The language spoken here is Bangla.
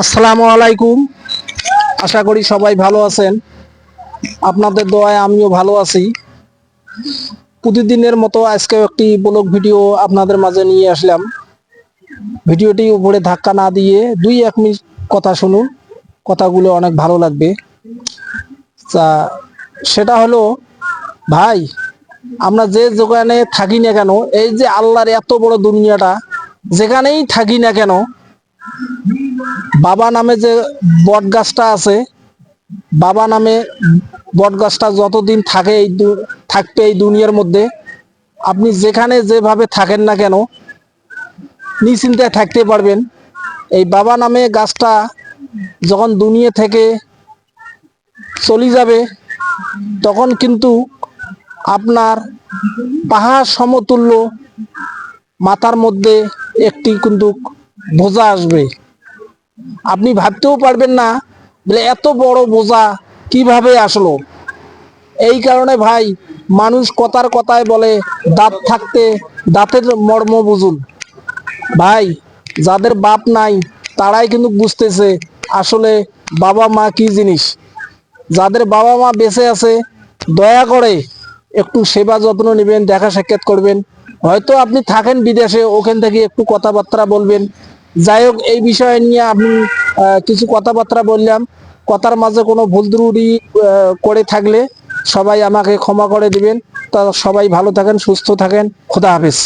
আসসালামু আলাইকুম। আশা করি সবাই ভালো আছেন। আপনাদের দোয়ায় আমিও ভালো আছি। প্রতিদিনের মতো আজকেও একটি ব্লগ ভিডিও আপনাদের মাঝে নিয়ে আসলাম। ভিডিওটি উপরে ধাক্কা না দিয়ে 2-1 মিনিট কথা শুনুন, কথাগুলো অনেক ভালো লাগবে। সেটা হলো, ভাই, আমরা যে দোকানে থাকি না কেন, এই যে আল্লাহর এত বড় দুনিয়াটা, যেখানেই থাকি না কেন, বাবা নামে যে বট গাছটা আছে, বাবা নামে বট গাছটা যতদিন থাকে থাকবে এই দুনিয়ার মধ্যে, আপনি যেখানে যেভাবে থাকেন না কেন নিশ্চিন্তায় থাকতে পারবেন। এই বাবা নামে গাছটা যখন দুনিয়া থেকে চলে যাবে, তখন কিন্তু আপনার পাহাড় সমতুল্য মাথার মধ্যে একটি কিন্তু বোঝা আসবে। আপনি ভাবতেও পারবেন না বলে এত বড় বোঝা কিভাবে আসলো। এই কারণে ভাই, মানুষ কথার কথায় বলে দাঁত থাকতে দাঁতের মর্ম বুঝুন। ভাই, যাদের বাপ নাই তারাই কিন্তু বুঝতেছে আসলে বাবা মা কি জিনিস। যাদের বাবা মা বেঁচে আছে, দয়া করে একটু সেবা যত্ন নেবেন, দেখা সাক্ষাৎ করবেন। হয়তো আপনি থাকেন বিদেশে, ওখান থেকে একটু কথাবার্তা বলবেন। যাই হোক, এই বিষয় নিয়ে আমি কিছু কথাবার্তা বললাম। কথার মাঝে কোনো ভুল ত্রুটি করে থাকলে সবাই আমাকে ক্ষমা করে দিবেন। তা সবাই ভালো থাকেন, সুস্থ থাকেন। খোদা হাফেজ।